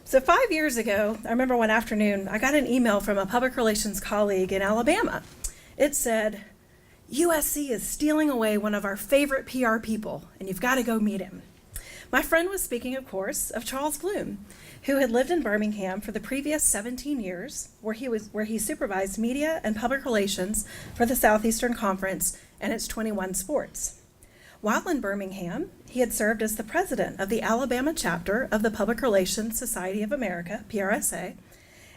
So 5 years ago, I remember one afternoon, I got an email from a public relations colleague in Alabama. It said, USC is stealing away one of our favorite PR people, and you've got to go meet him. My friend was speaking, of course, of Charles Bloom, who had lived in Birmingham for the previous 17 years, where he supervised media and public relations for the Southeastern Conference and its 21 sports. While in Birmingham, he had served as the president of the Alabama chapter of the Public Relations Society of America, PRSA,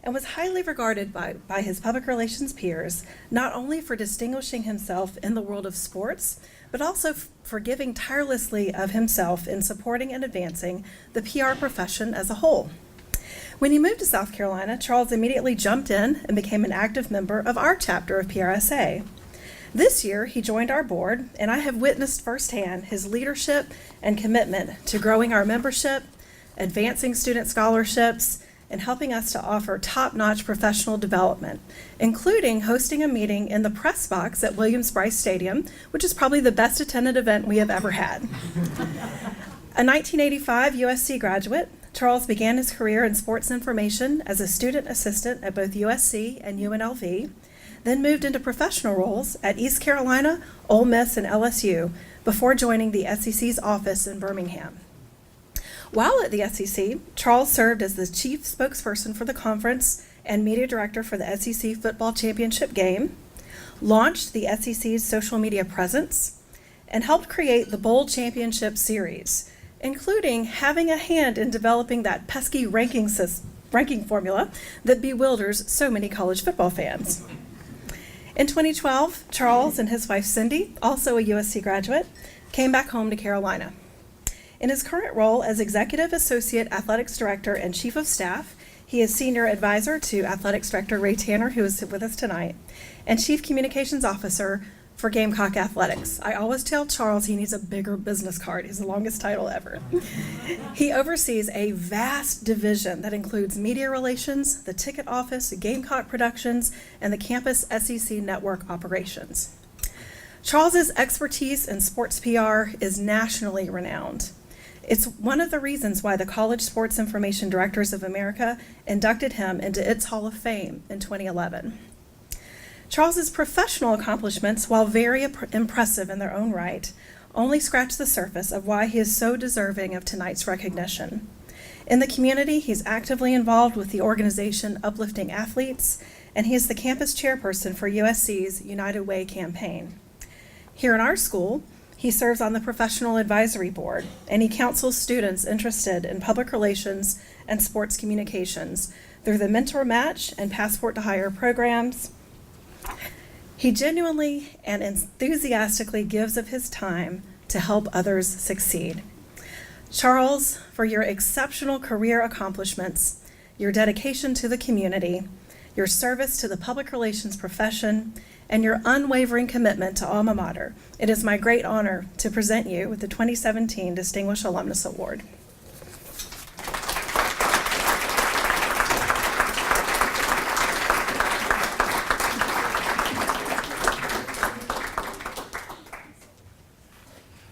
and was highly regarded by his public relations peers, not only for distinguishing himself in the world of sports, but also for giving tirelessly of himself in supporting and advancing the PR profession as a whole. When he moved to South Carolina, Charles immediately jumped in and became an active member of our chapter of PRSA. This year, he joined our board, and I have witnessed firsthand his leadership and commitment to growing our membership, advancing student scholarships, and helping us to offer top-notch professional development, including hosting a meeting in the press box at Williams-Brice Stadium, which is probably the best attended event we have ever had. A 1985 USC graduate, Charles began his career in sports information as a student assistant at both USC and UNLV, then moved into professional roles at East Carolina, Ole Miss, and LSU before joining the SEC's office in Birmingham. While at the SEC, Charles served as the chief spokesperson for the conference and media director for the SEC Football Championship game, launched the SEC's social media presence, and helped create the Bowl Championship series, including having a hand in developing that pesky ranking formula that bewilders so many college football fans. In 2012, Charles and his wife Cindy, also a USC graduate, came back home to Carolina. In his current role as Executive Associate Athletics Director and Chief of Staff, he is Senior Advisor to Athletics Director Ray Tanner, who is with us tonight, and Chief Communications Officer for Gamecock Athletics. I always tell Charles he needs a bigger business card. He's the longest title ever. He oversees a vast division that includes media relations, the ticket office, Gamecock Productions, and the campus SEC network operations. Charles's expertise in sports PR is nationally renowned. It's one of the reasons why the College Sports Information Directors of America inducted him into its Hall of Fame in 2011. Charles's professional accomplishments, while very impressive in their own right, only scratch the surface of why he is so deserving of tonight's recognition. In the community, he's actively involved with the organization Uplifting Athletes, and he is the campus chairperson for USC's United Way campaign. Here in our school, he serves on the Professional Advisory Board, and he counsels students interested in public relations and sports communications through the Mentor Match and Passport to Hire programs. He genuinely and enthusiastically gives of his time to help others succeed. Charles, for your exceptional career accomplishments, your dedication to the community, your service to the public relations profession, and your unwavering commitment to alma mater, it is my great honor to present you with the 2017 Distinguished Alumnus Award.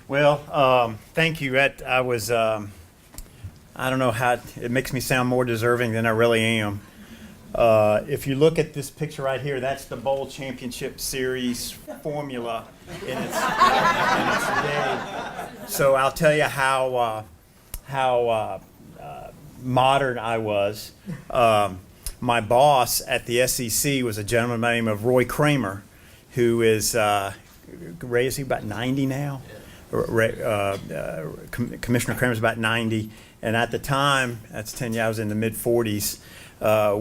Well, thank you. I don't know how, it makes me sound more deserving than I really am. If you look at this picture right here, that's the Bowl Championship Series formula in its day. So I'll tell you how modern I was. My boss at the SEC was a gentleman by the name of Roy Kramer, who is, Ray, is he about 90 now? Commissioner Kramer's about 90, and at the time, that's 10 years, I was in the mid-40s,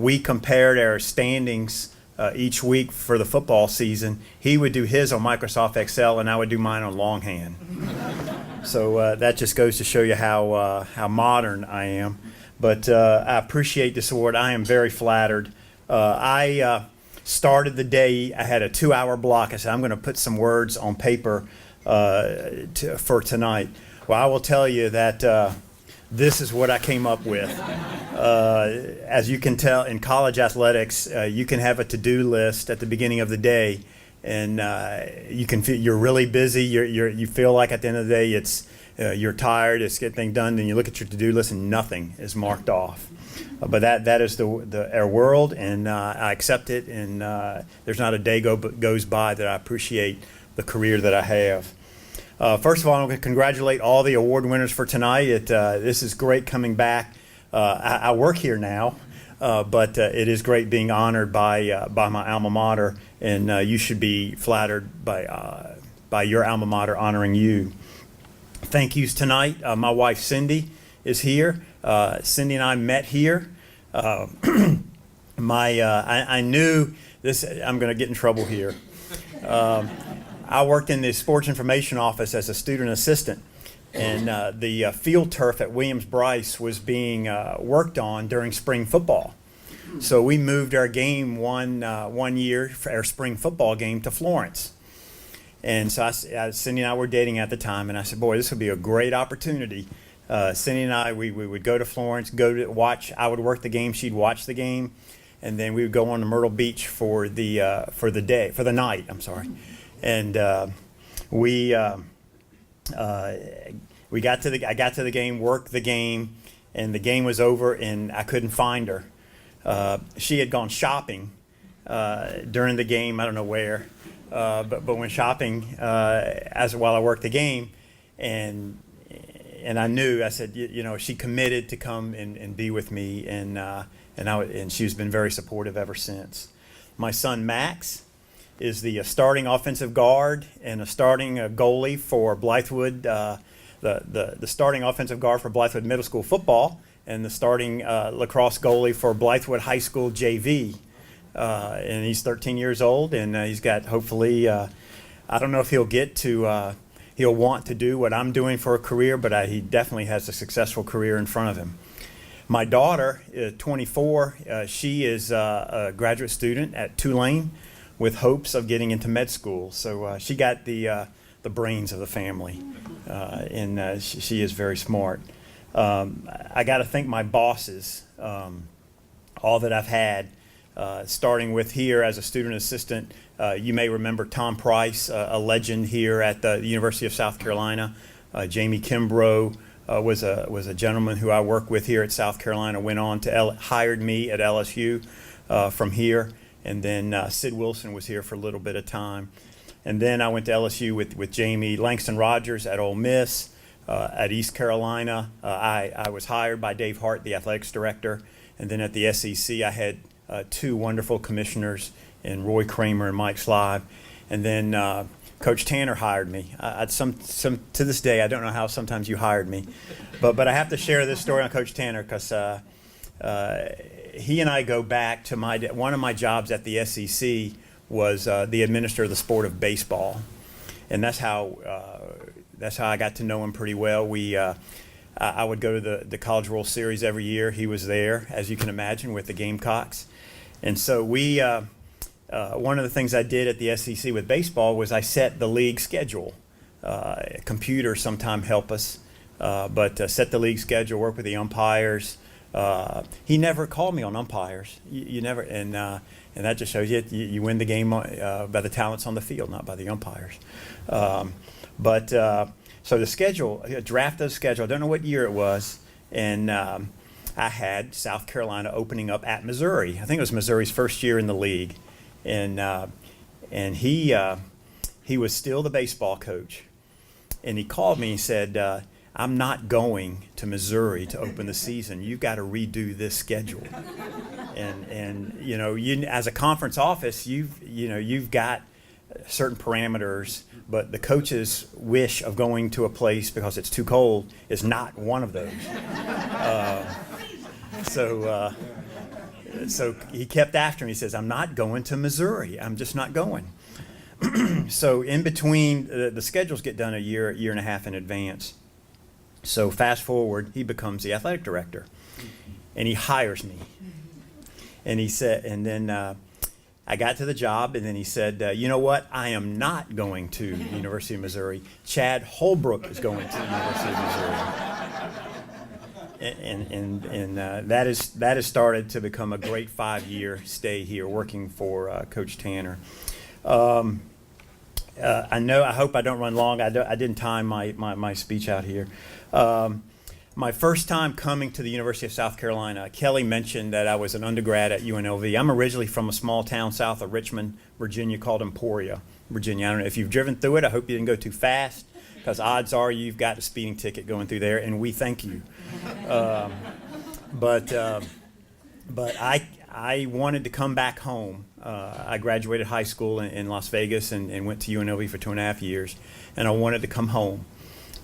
we compared our standings each week for the football season. He would do his on Microsoft Excel, and I would do mine on longhand. So that just goes to show you how modern I am. But I appreciate this award. I am very flattered. I started the day, I had a 2-hour block. I said, I'm going to put some words on paper for tonight. Well, I will tell you that this is what I came up with. As you can tell, in college athletics, you can have a to-do list at the beginning of the day, and you can feel you're really busy. You feel like at the end of the day, it's you're tired, it's getting things done, then you look at your to-do list and nothing is marked off. But that is our world, and I accept it, and there's not a day goes by that I appreciate the career that I have. First of all, I want to congratulate all the award winners for tonight. This is great coming back. I work here now, but it is great being honored by my alma mater, and you should be flattered by your alma mater honoring you. Thank yous tonight. My wife Cindy is here. Cindy and I met here. I knew this. I'm going to get in trouble here. I worked in the sports information office as a student assistant, and the field turf at Williams-Brice was being worked on during spring football. So we moved our game one year, our spring football game, to Florence. And so Cindy and I were dating at the time, and I said, boy, this would be a great opportunity. Cindy and I, we would go to Florence, go to watch. I would work the game, she'd watch the game, and then we would go on to Myrtle Beach for the night. I'm sorry, and I got to the game, worked the game, and the game was over, and I couldn't find her. She had gone shopping during the game. I don't know where, but went shopping while I worked the game, and I knew. I said, she committed to come and be with me, and she's been very supportive ever since. My son Max is the starting offensive guard and a starting goalie for Blythewood, the starting offensive guard for Blythewood Middle School football, and the starting lacrosse goalie for Blythewood High School JV. And he's 13 years old, and he's got, hopefully, I don't know if he'll want to do what I'm doing for a career, but he definitely has a successful career in front of him. My daughter, 24, she is a graduate student at Tulane with hopes of getting into med school. So she got the brains of the family, and she is very smart. I got to thank my bosses, all that I've had, starting with here as a student assistant. You may remember Tom Price, a legend here at the University of South Carolina. Jamie Kimbrough was a gentleman who I worked with here at South Carolina, went on to hired me at LSU from here. And then Sid Wilson was here for a little bit of time. And then I went to LSU with Jamie. Langston Rogers at Ole Miss, at East Carolina. I was hired by Dave Hart, the athletics director. And then at the SEC, I had two wonderful commissioners in Roy Kramer and Mike Slive. And then Coach Tanner hired me. To this day, I don't know how sometimes you hired me. But I have to share this story on Coach Tanner because he and I go back to one of my jobs at the SEC was the administrator of the sport of baseball, and that's how I got to know him pretty well. I would go to the College World Series every year. He was there, as you can imagine, with the Gamecocks, and so one of the things I did at the SEC with baseball was I set the league schedule. Computers sometimes help us, but set the league schedule, work with the umpires. He never called me on umpires. You never, and that just shows you win the game by the talents on the field, not by the umpires. So the schedule, draft of the schedule, I don't know what year it was, and I had South Carolina opening up at Missouri. I think it was Missouri's first year in the league, and he was still the baseball coach, and he called me and said, I'm not going to Missouri to open the season. You've got to redo this schedule. And you as a conference office, you've got certain parameters, but the coach's wish of going to a place because it's too cold is not one of those. So he kept after me. He says, I'm not going to Missouri. I'm just not going. So in between, the schedules get done a year and a half in advance. So fast forward, he becomes the athletic director, and he hires me. And he said, and then I got to the job, and then he said, you know what? I am not going to University of Missouri. Chad Holbrook is going to the University of Missouri. And that has started to become a great 5-year stay here, working for Coach Tanner. I hope I don't run long. I didn't time my speech out here. My first time coming to the University of South Carolina, Kelly mentioned that I was an undergrad at UNLV. I'm originally from a small town south of Richmond, Virginia called Emporia, Virginia. I don't know if you've driven through it. I hope you didn't go too fast, because odds are you've got a speeding ticket going through there, and we thank you. But I wanted to come back home. I graduated high school in Las Vegas and went to UNLV for 2.5 years, and I wanted to come home.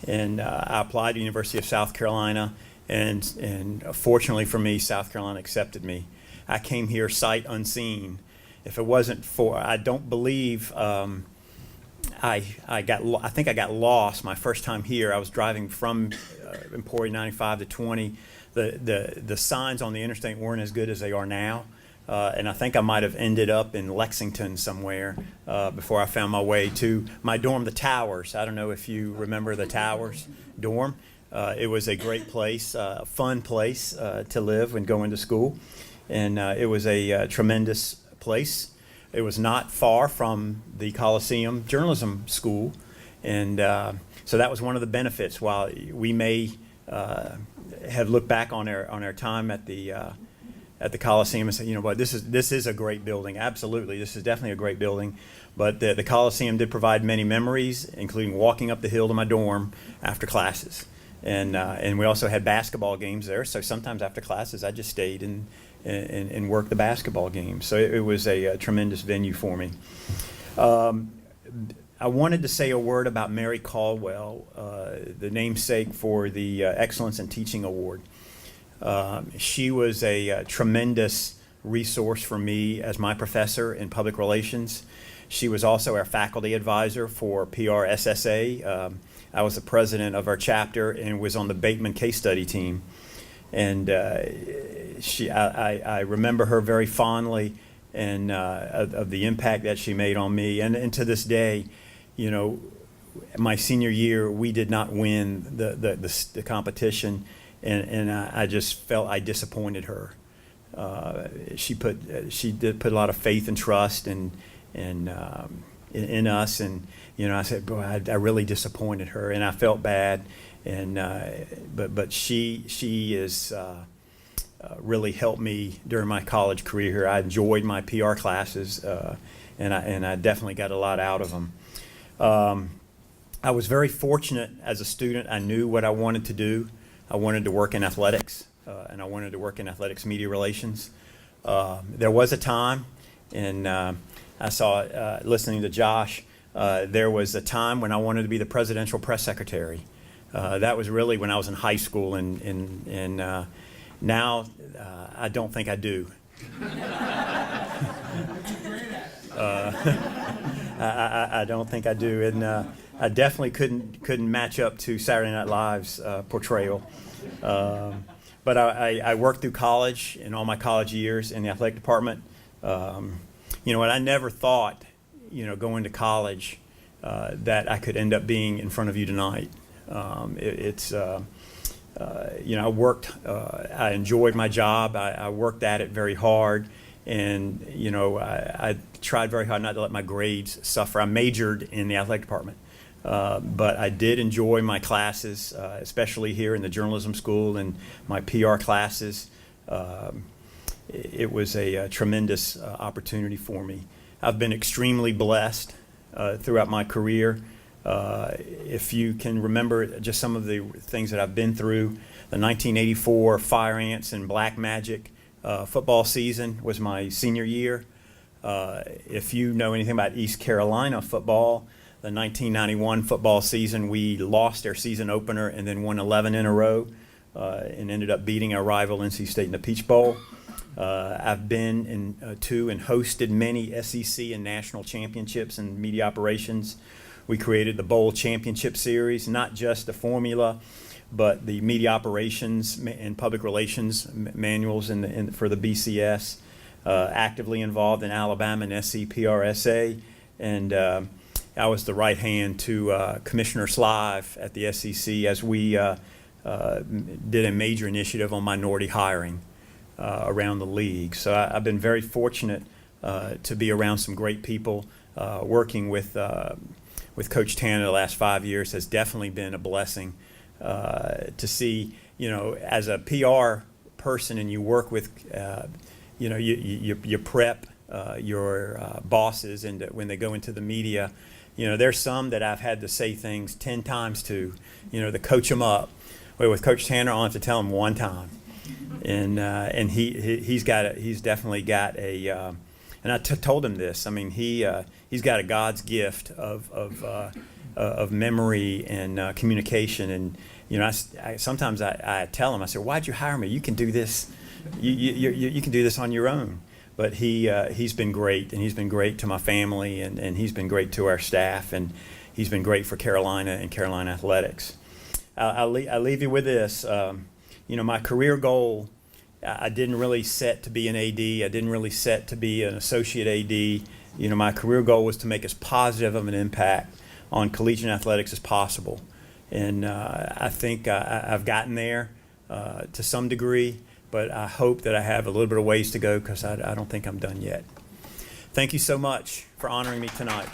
And I applied to the University of South Carolina, and fortunately for me, South Carolina accepted me. I came here sight unseen. If it wasn't for, I don't believe, I think I got lost my first time here. I was driving from Emporia 95 to 20. The signs on the interstate weren't as good as they are now. And I think I might have ended up in Lexington somewhere before I found my way to my dorm, the Towers. I don't know if you remember the Towers dorm. It was a great place, a fun place to live and go into school. And it was a tremendous place. It was not far from the Coliseum Journalism School. And so that was one of the benefits. While we may have looked back on our time at the Coliseum and said, you know what, this is a great building. Absolutely, this is definitely a great building. But the Coliseum did provide many memories, including walking up the hill to my dorm after classes. And we also had basketball games there. So sometimes after classes, I just stayed and worked the basketball games. So it was a tremendous venue for me. I wanted to say a word about Mary Caldwell, the namesake for the Excellence in Teaching Award. She was a tremendous resource for me as my professor in public relations. She was also our faculty advisor for PRSSA. I was the president of our chapter and was on the Bateman case study team. And I remember her very fondly, and of the impact that she made on me. And to this day, you know, my senior year, we did not win the competition. And I just felt I disappointed her. She did put a lot of faith and trust in us, and you know, I said, boy, I really disappointed her, and I felt bad. And but she is really helped me during my college career here. I enjoyed my PR classes, and I definitely got a lot out of them. I was very fortunate as a student. I knew what I wanted to do. I wanted to work in athletics, and I wanted to work in athletics media relations. There was a time, and I saw, listening to Josh, there was a time when I wanted to be the presidential press secretary. That was really when I was in high school, and now I don't think I do. I don't think I do, and I definitely couldn't match up to Saturday Night Live's portrayal. But I worked through college and all my college years in the athletic department. You know what? I never thought, you know, going to college that I could end up being in front of you tonight. You know, I worked. I enjoyed my job. I worked at it very hard. And, you know, I tried very hard not to let my grades suffer. I majored in the athletic department. But I did enjoy my classes, especially here in the journalism school and my PR classes. It was a tremendous opportunity for me. I've been extremely blessed throughout my career. If you can remember just some of the things that I've been through, the 1984 Fire Ants and Black Magic football season was my senior year. If you know anything about East Carolina football, the 1991 football season, we lost our season opener and then won 11 in a row and ended up beating our rival NC State in the Peach Bowl. I've been to and hosted many SEC and national championships in media operations. We created the Bowl Championship Series, not just the formula, but the media operations and public relations manuals for the BCS. Actively involved in Alabama and SCPRSA, and I was the right hand to Commissioner Slive at the SEC as we did a major initiative on minority hiring around the league. So I've been very fortunate to be around some great people, working with with Coach Tanner the last 5 years has definitely been a blessing to see, as a PR person and you work with, you prep your bosses and when they go into the media, there's some that I've had to say things 10 times to coach them up. Well, with Coach Tanner, I only have to tell him one time. And he's definitely got a, and I told him this. I mean, he's got a God's gift of memory and communication. And sometimes I tell him, I say, "Why'd you hire me? You can do this. You can do this on your own." But he's been great, and he's been great to my family, and he's been great to our staff, and he's been great for Carolina and Carolina athletics. I'll leave you with this. My career goal, I didn't really set to be an AD. I didn't really set to be an associate AD. My career goal was to make as positive of an impact on collegiate athletics as possible. And I think I've gotten there to some degree, but I hope that I have a little bit of ways to go because I don't think I'm done yet. Thank you so much for honoring me tonight.